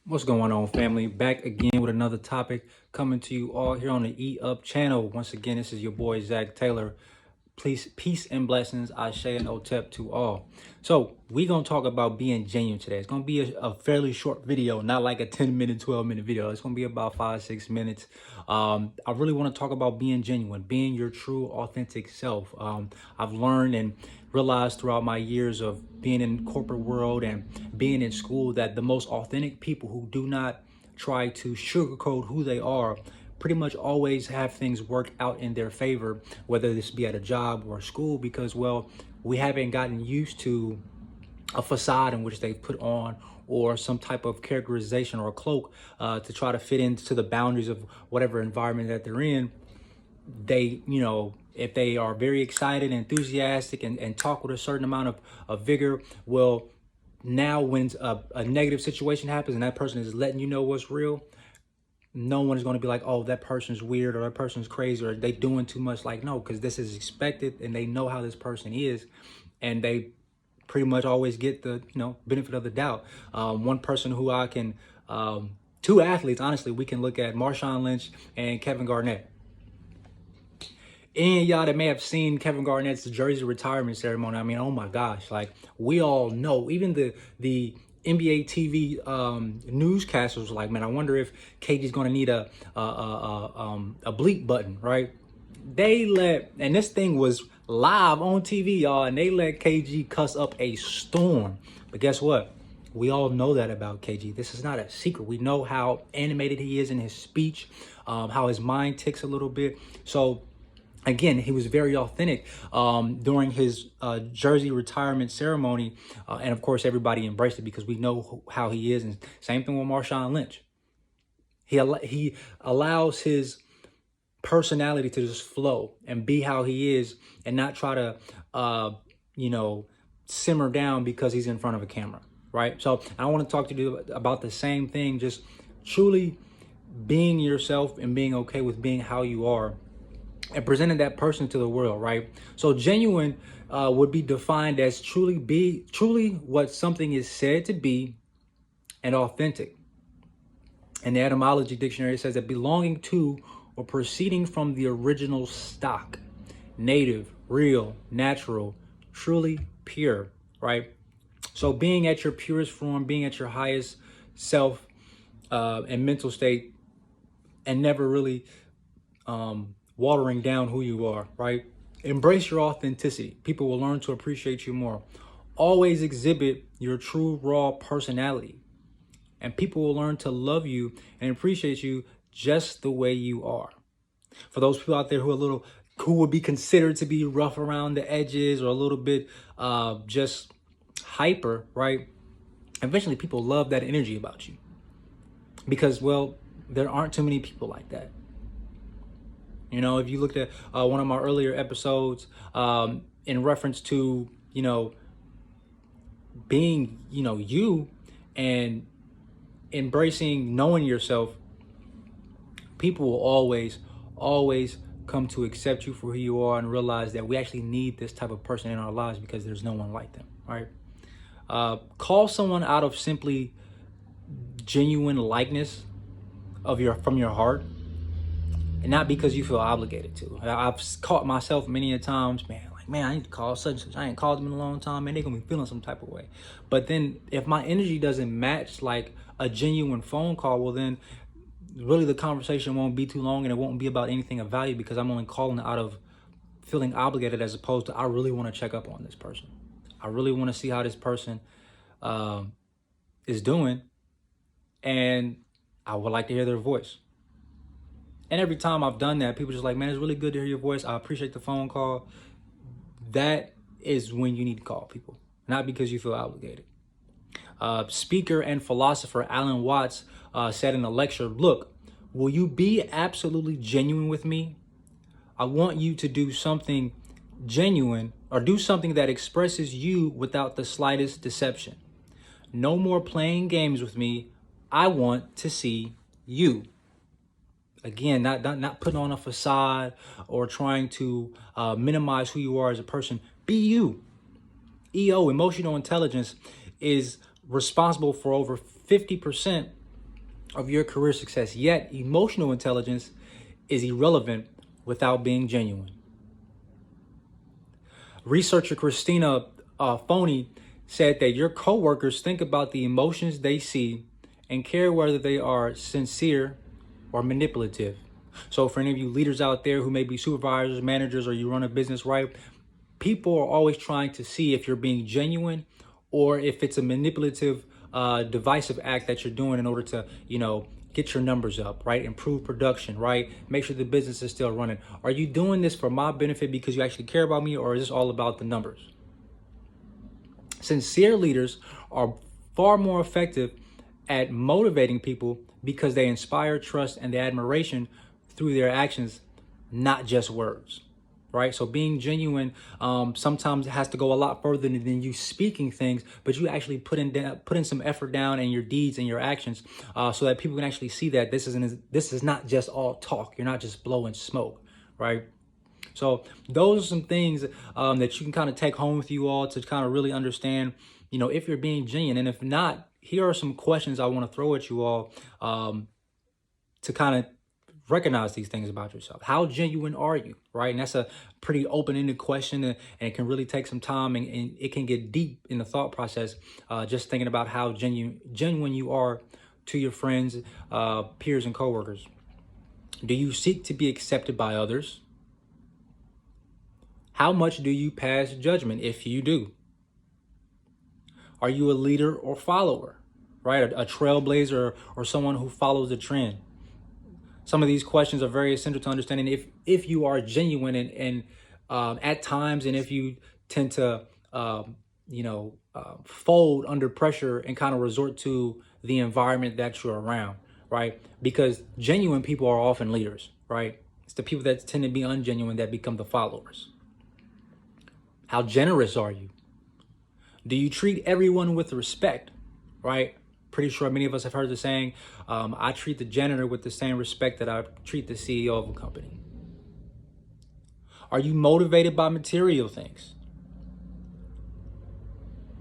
What's going on, family? Back again with another topic coming to you all here on the Ep.5 channel. Once again, this is your boy Zach Taylor. Please, peace and blessings, Ashe and Otep to all. So we're gonna talk about being genuine today. It's gonna be a fairly short video, not like a 10-minute, 12-minute video. It's gonna be about 5-6 minutes. I really want to talk about being genuine, being your true, authentic self. I've learned and realized throughout my years of being in corporate world and being in school that the most authentic people who do not try to sugarcoat who they are pretty much always have things work out in their favor, whether this be at a job or school, because, well, we haven't gotten used to a facade in which they put on or some type of characterization or a cloak to try to fit into the boundaries of whatever environment that they're in. They, if they are very excited and enthusiastic and talk with a certain amount of vigor, well, now when a negative situation happens and that person is letting you know what's real, no one is going to be like, oh, that person's weird or that person's crazy or they doing too much. Like, no, because this is expected and they know how this person is, and they pretty much always get the benefit of the doubt. One person who I can, two athletes, honestly, we can look at Marshawn Lynch and Kevin Garnett. And y'all that may have seen Kevin Garnett's jersey retirement ceremony, I mean, oh my gosh, like we all know, even the NBA TV newscasters was like, man, I wonder if KG's going to need a bleep button, right? They let, and this thing was live on TV, y'all, and they let KG cuss up a storm. But guess what? We all know that about KG. This is not a secret. We know how animated he is in his speech, how his mind ticks a little bit. So again, he was very authentic during his jersey retirement ceremony. And of course, everybody embraced it because we know how he is. And same thing with Marshawn Lynch. He allows his personality to just flow and be how he is and not try to, simmer down because he's in front of a camera, right? So I want to talk to you about the same thing, just truly being yourself and being okay with being how you are and presenting that person to the world, right? So genuine would be defined as truly what something is said to be, and authentic. And the etymology dictionary says that belonging to or proceeding from the original stock, native, real, natural, truly pure, right? So being at your purest form, being at your highest self and mental state, and never really watering down who you are, right? Embrace your authenticity. People will learn to appreciate you more. Always exhibit your true, raw personality. And people will learn to love you and appreciate you just the way you are. For those people out there who would be considered to be rough around the edges or a little bit just hyper, right? Eventually people love that energy about you because, well, there aren't too many people like that. If you looked at one of my earlier episodes in reference to, being, you and embracing knowing yourself, people will always come to accept you for who you are and realize that we actually need this type of person in our lives because there's no one like them, right? Call someone out of simply genuine likeness from your heart, and not because you feel obligated to. I've caught myself many a times, man, I need to call such and such. I ain't called them in a long time, man. They're going to be feeling some type of way. But then if my energy doesn't match like a genuine phone call, well, then really the conversation won't be too long and it won't be about anything of value because I'm only calling out of feeling obligated as opposed to I really want to check up on this person. I really want to see how this person is doing, and I would like to hear their voice. And every time I've done that, people just like, man, it's really good to hear your voice. I appreciate the phone call. That is when you need to call people, not because you feel obligated. Speaker and philosopher Alan Watts said in a lecture, look, will you be absolutely genuine with me? I want you to do something genuine or do something that expresses you without the slightest deception. No more playing games with me. I want to see you. Again, not putting on a facade or trying to minimize who you are as a person. Be you. EO, emotional intelligence, is responsible for over 50% of your career success. Yet emotional intelligence is irrelevant without being genuine. Researcher Christina Phoney said that your coworkers think about the emotions they see and care whether they are sincere or manipulative. So for any of you leaders out there who may be supervisors, managers, or you run a business, right? People are always trying to see if you're being genuine or if it's a manipulative, divisive act that you're doing in order to, get your numbers up, right? Improve production, right? Make sure the business is still running. Are you doing this for my benefit because you actually care about me, or is this all about the numbers? Sincere leaders are far more effective at motivating people because they inspire trust and the admiration through their actions, not just words, right? So being genuine sometimes has to go a lot further than you speaking things, but you actually put in some effort down in your deeds and your actions, so that people can actually see that this is not just all talk. You're not just blowing smoke, right? So those are some things that you can kind of take home with you all to kind of really understand, if you're being genuine. And if not, here are some questions I want to throw at you all to kind of recognize these things about yourself. How genuine are you, right? And that's a pretty open-ended question, and it can really take some time, and it can get deep in the thought process, just thinking about how genuine you are to your friends, peers, and coworkers. Do you seek to be accepted by others? How much do you pass judgment, if you do? Are you a leader or follower, right? A trailblazer or someone who follows the trend? Some of these questions are very essential to understanding if you are genuine and at times, and if you tend to, fold under pressure and kind of resort to the environment that you're around, right? Because genuine people are often leaders, right? It's the people that tend to be ungenuine that become the followers. How generous are you? Do you treat everyone with respect, right? Pretty sure many of us have heard the saying, I treat the janitor with the same respect that I treat the CEO of a company. Are you motivated by material things?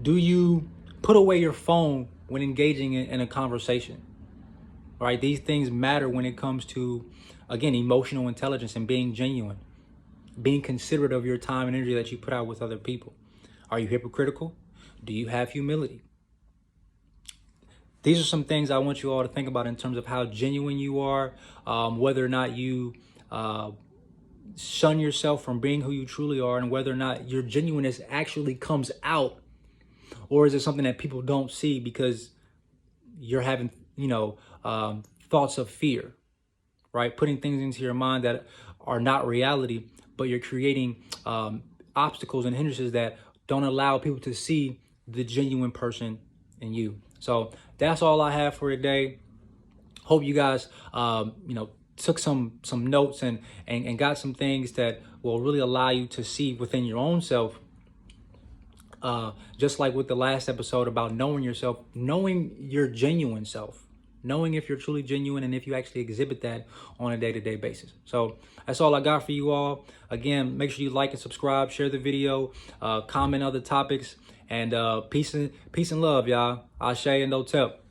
Do you put away your phone when engaging in a conversation? Right? These things matter when it comes to, again, emotional intelligence and being genuine, being considerate of your time and energy that you put out with other people. Are you hypocritical? Do you have humility? These are some things I want you all to think about in terms of how genuine you are, whether or not you shun yourself from being who you truly are, and whether or not your genuineness actually comes out, or is it something that people don't see because you're having, thoughts of fear, right? Putting things into your mind that are not reality, but you're creating obstacles and hindrances that don't allow people to see the genuine person in you. So that's all I have for today. Hope you guys, took some notes and got some things that will really allow you to see within your own self. Just like with the last episode about knowing yourself, knowing your genuine self, knowing if you're truly genuine and if you actually exhibit that on a day-to-day basis. So that's all I got for you all. Again, make sure you like and subscribe, share the video, comment other topics, and peace and love, y'all. Ashe and no tep.